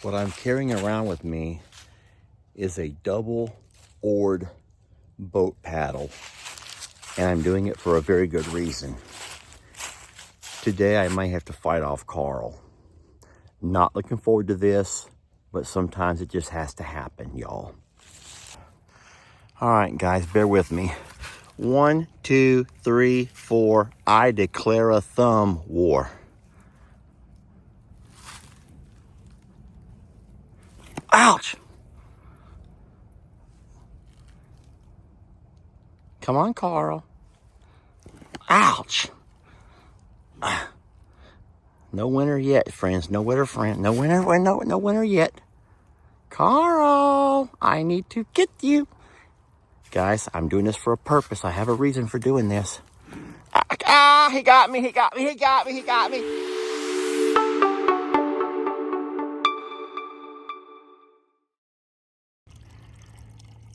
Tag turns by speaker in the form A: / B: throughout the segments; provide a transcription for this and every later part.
A: What I'm carrying around with me is a double-oared boat paddle, and I'm doing it for a very good reason. Today I might have to fight off Carl. Not looking forward to this, but sometimes it just has to happen, y'all. All right, guys, bear with me. 1, 2, 3, 4, I declare a thumb war. Ouch! Come on, Carl. Ouch! No winner yet, friends. No winner, friend. No winner. No winner yet. Carl, I need to get you. Guys, I'm doing this for a purpose. I have a reason for doing this. He got me. He got me. He got me. He got me.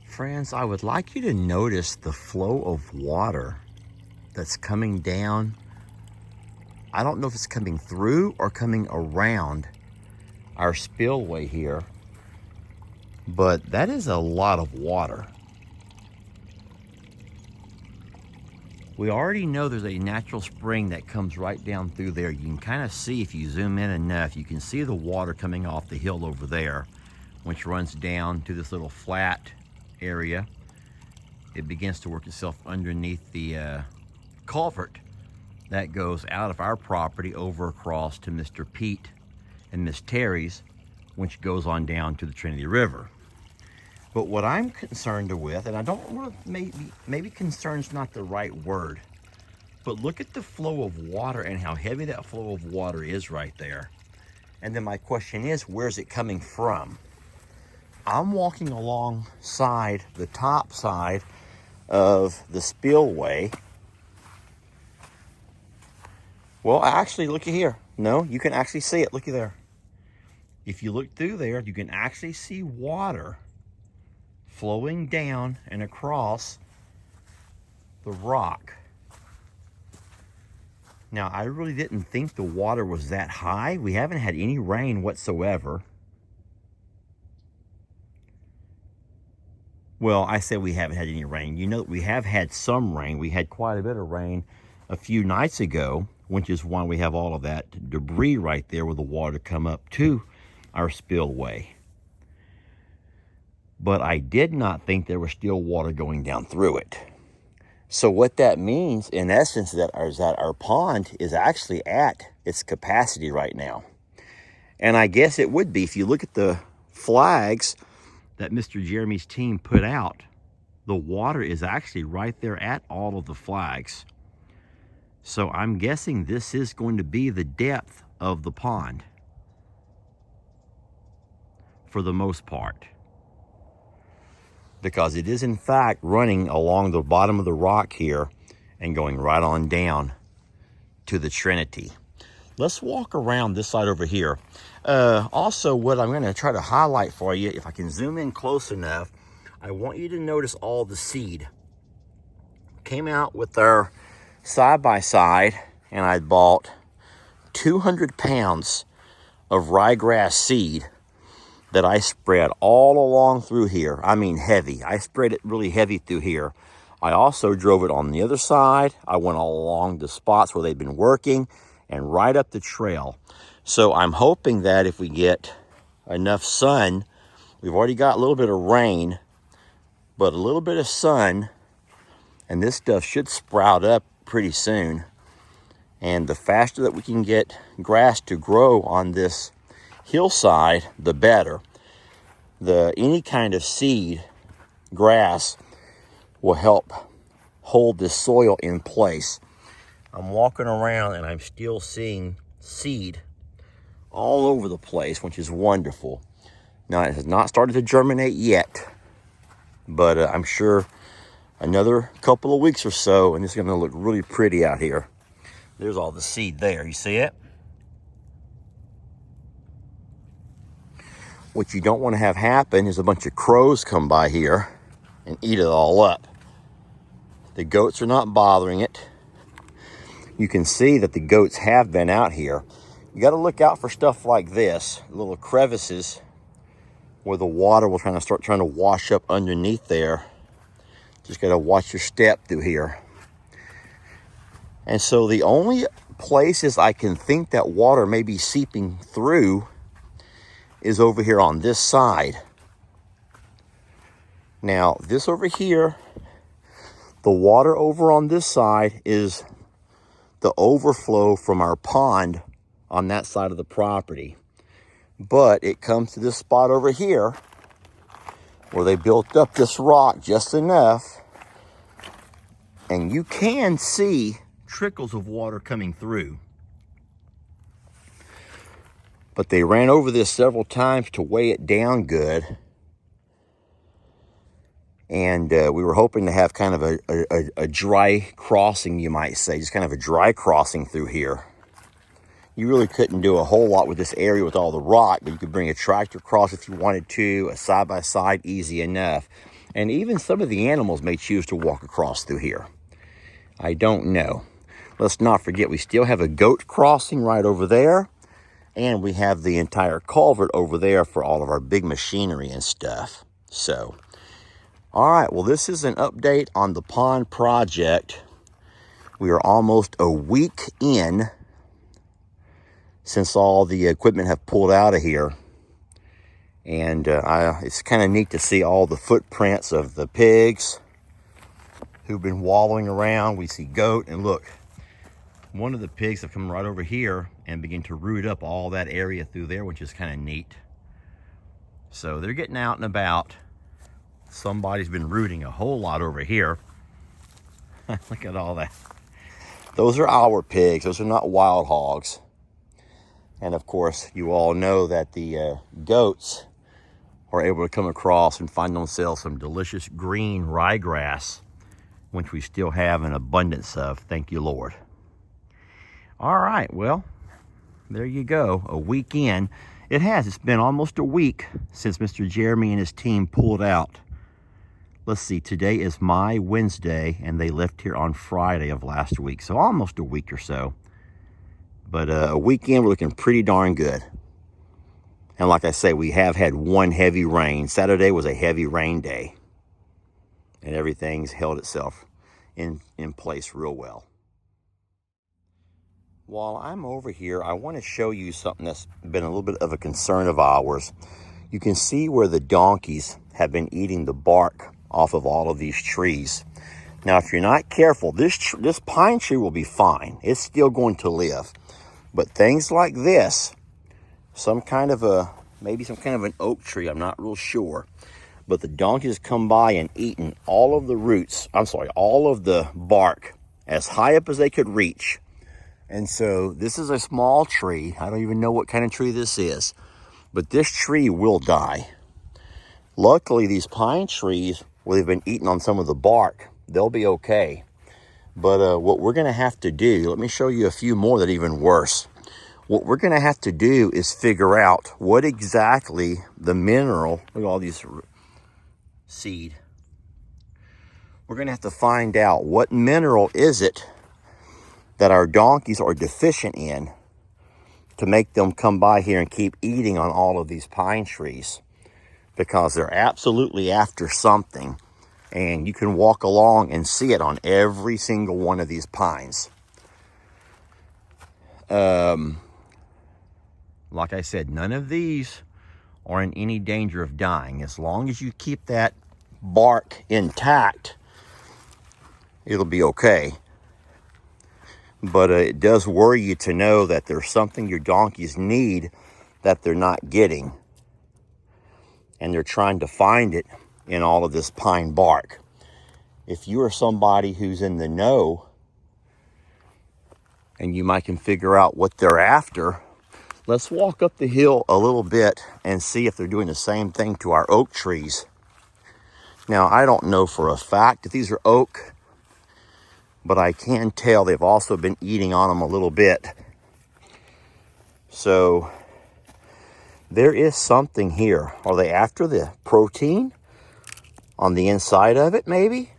A: Friends, I would like you to notice the flow of water that's coming down. I don't know if it's coming through or coming around our spillway here, but that is a lot of water. We already know there's a natural spring that comes right down through there. You can kind of see, if you zoom in enough, you can see the water coming off the hill over there, which runs down to this little flat area. It begins to work itself underneath the culvert that goes out of our property over across to Mr. Pete and Miss Terry's, which goes on down to the Trinity River. But what I'm concerned with, and I don't want to, maybe concerned's not the right word, but look at the flow of water and how heavy that flow of water is right there. And then my question is, where's it coming from? I'm walking alongside the top side of the spillway. Well, actually, looky here. No, you can actually see it. Looky there. If you look through there, you can actually see water flowing down and across the rock. Now, I really didn't think the water was that high. We haven't had any rain whatsoever. Well, I said we haven't had any rain. You know, we have had some rain. We had quite a bit of rain a few nights ago, which is why we have all of that debris right there where the water come up to our spillway. But I did not think there was still water going down through it. So what that means, in essence, is that our pond is actually at its capacity right now. And I guess it would be, if you look at the flags that Mr. Jeremy's team put out, the water is actually right there at all of the flags. So I'm guessing this is going to be the depth of the pond for the most part, because it is in fact running along the bottom of the rock here and going right on down to the Trinity. Let's walk around this side over here. Also, what I'm going to try to highlight for you, if I can zoom in close enough, I want you to notice all the seed. Came out with our side-by-side, and I bought 200 pounds of ryegrass seed that I spread all along through here. I mean heavy. I spread it really heavy through here. I also drove it on the other side. I went all along the spots where they've been working and right up the trail. So I'm hoping that if we get enough sun, we've already got a little bit of rain, but a little bit of sun, and this stuff should sprout up pretty soon. And the faster that we can get grass to grow on this hillside, the better. Any kind of seed grass will help hold this soil in place. I'm walking around and I'm still seeing seed all over the place, which is wonderful. Now, it has not started to germinate yet, but I'm sure another couple of weeks or so, and it's going to look really pretty out here. There's all the seed there. You see it? What you don't want to have happen is a bunch of crows come by here and eat it all up. The goats are not bothering it. You can see that the goats have been out here. You got to look out for stuff like this, little crevices where the water will start trying to wash up underneath there. Just got to watch your step through here. And so the only places I can think that water may be seeping through is over here on this side. Now, this over here, the water over on this side is the overflow from our pond on that side of the property. But it comes to this spot over here where they built up this rock just enough, and you can see trickles of water coming through. But they ran over this several times to weigh it down good. And we were hoping to have kind of a dry crossing, you might say, just kind of a dry crossing through here. You really couldn't do a whole lot with this area with all the rock, but you could bring a tractor across if you wanted to, a side-by-side, easy enough. And even some of the animals may choose to walk across through here. I don't know. Let's not forget, we still have a goat crossing right over there, and we have the entire culvert over there for all of our big machinery and stuff. So, all right, well, this is an update on the pond project. We are almost a week in since all the equipment have pulled out of here. And it's kind of neat to see all the footprints of the pigs who've been wallowing around. We see goat, and look, one of the pigs have come right over here and begin to root up all that area through there, which is kind of neat. So they're getting out and about. Somebody's been rooting a whole lot over here. Look at all that. Those are our pigs. Those are not wild hogs. And of course, you all know that the goats are able to come across and find themselves some delicious green ryegrass, which we still have an abundance of. Thank you, Lord. All right, well, there you go. A week in. It's been almost a week since Mr. Jeremy and his team pulled out. Let's see, today is my Wednesday, and they left here on Friday of last week. So almost a week or so. But a weekend, we're looking pretty darn good. And like I say, we have had one heavy rain. Saturday was a heavy rain day. And everything's held itself in place real well. While I'm over here, I want to show you something that's been a little bit of a concern of ours. You can see where the donkeys have been eating the bark off of all of these trees. Now, if you're not careful, this pine tree will be fine. It's still going to live. But things like this, maybe some kind of an oak tree, I'm not real sure. But the donkeys come by and eaten all of the bark as high up as they could reach. And so this is a small tree. I don't even know what kind of tree this is. But this tree will die. Luckily, these pine trees, where they've been eating on some of the bark, they'll be okay. But what we're going to have to do, let me show you a few more that are even worse. What we're going to have to do is figure out what exactly the mineral, look at all these seed. We're going to have to find out what mineral is it that our donkeys are deficient in to make them come by here and keep eating on all of these pine trees. Because they're absolutely after something. And you can walk along and see it on every single one of these pines. Like I said, none of these are in any danger of dying. As long as you keep that bark intact, it'll be okay. But it does worry you to know that there's something your donkeys need that they're not getting. And they're trying to find it in all of this pine bark. If you are somebody who's in the know, and you might can figure out what they're after, let's walk up the hill a little bit and see if they're doing the same thing to our oak trees. Now, I don't know for a fact if these are oak, but I can tell they've also been eating on them a little bit. So there is something here. Are they after the protein on the inside of it, maybe?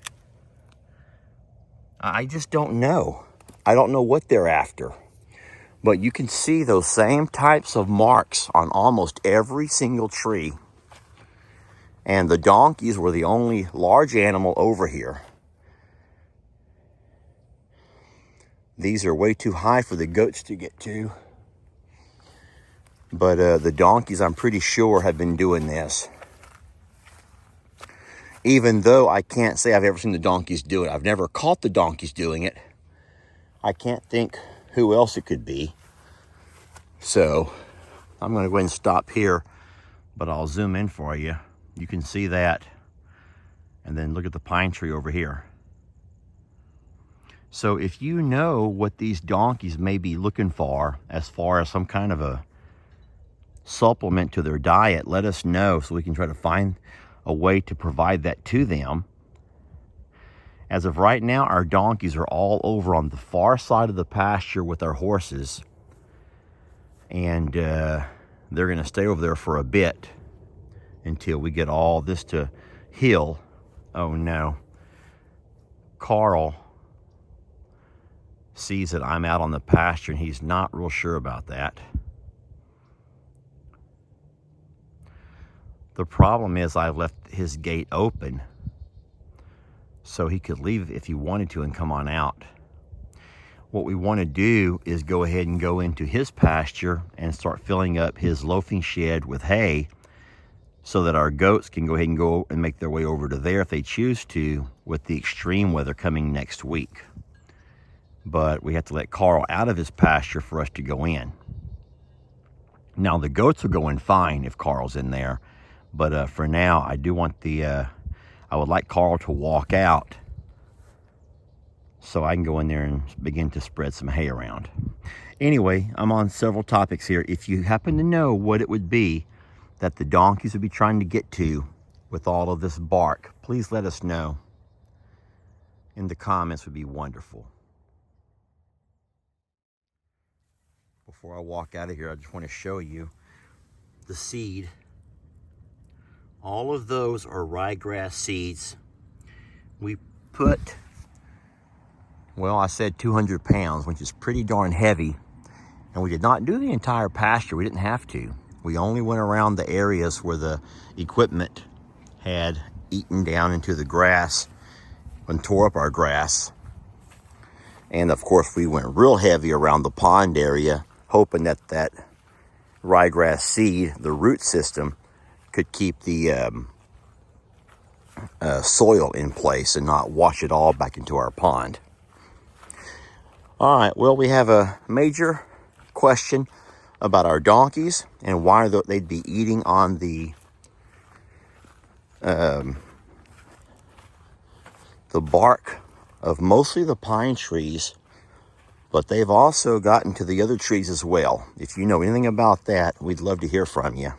A: I just don't know. I don't know what they're after. But you can see those same types of marks on almost every single tree. And the donkeys were the only large animal over here. These are way too high for the goats to get to. But the donkeys, I'm pretty sure, have been doing this. Even though I can't say I've ever seen the donkeys do it. I've never caught the donkeys doing it. I can't think who else it could be. So I'm going to go ahead and stop here, but I'll zoom in for you. You can see that. And then look at the pine tree over here. So if you know what these donkeys may be looking for as far as some kind of a supplement to their diet, let us know so we can try to find a way to provide that to them. As of right now, our donkeys are all over on the far side of the pasture with our horses. And they're going to stay over there for a bit until we get all this to heal. Oh no. Carl sees that I'm out on the pasture and he's not real sure about that. The problem is I've left his gate open so he could leave if he wanted to and come on out. What we want to do is go ahead and go into his pasture and start filling up his loafing shed with hay so that our goats can go ahead and go and make their way over to there if they choose to, with the extreme weather coming next week. But we have to let Carl out of his pasture for us to go in. Now the goats will go in fine if Carl's in there, but for now I do want I would like Carl to walk out so I can go in there and begin to spread some hay around. Anyway, I'm on several topics here. If you happen to know what it would be that the donkeys would be trying to get to with all of this bark, please let us know in the comments. Would be wonderful. Before I walk out of here, I just want to show you the seed. All of those are ryegrass seeds. We put, well, I said 200 pounds, which is pretty darn heavy. And we did not do the entire pasture. We didn't have to. We only went around the areas where the equipment had eaten down into the grass and tore up our grass. And of course, we went real heavy around the pond area, hoping that that ryegrass seed, the root system, could keep the soil in place and not wash it all back into our pond. All right, well, we have a major question about our donkeys and why they'd be eating on the bark of mostly the pine trees, but they've also gotten to the other trees as well. If you know anything about that, we'd love to hear from you.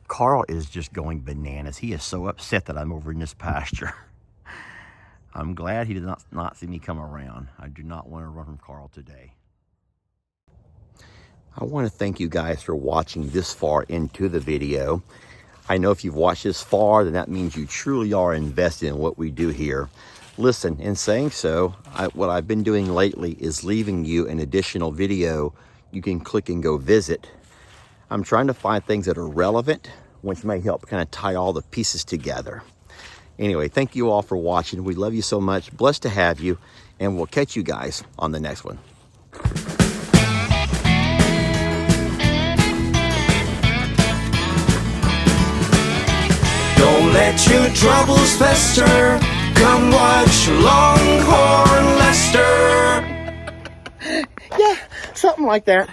A: Carl is just going bananas. He is so upset that I'm over in this pasture. I'm glad he did not see me come around. I do not want to run from Carl today. I want to thank you guys for watching this far into the video. I know if you've watched this far, then that means you truly are invested in what we do here. Listen, in saying so, what I've been doing lately is leaving you an additional video you can click and go visit. I'm trying to find things that are relevant, which may help kind of tie all the pieces together. Anyway, thank you all for watching. We love you so much. Blessed to have you, and we'll catch you guys on the next one.
B: Don't let your troubles fester. Come watch Longhorn Lester.
A: Yeah, something like that.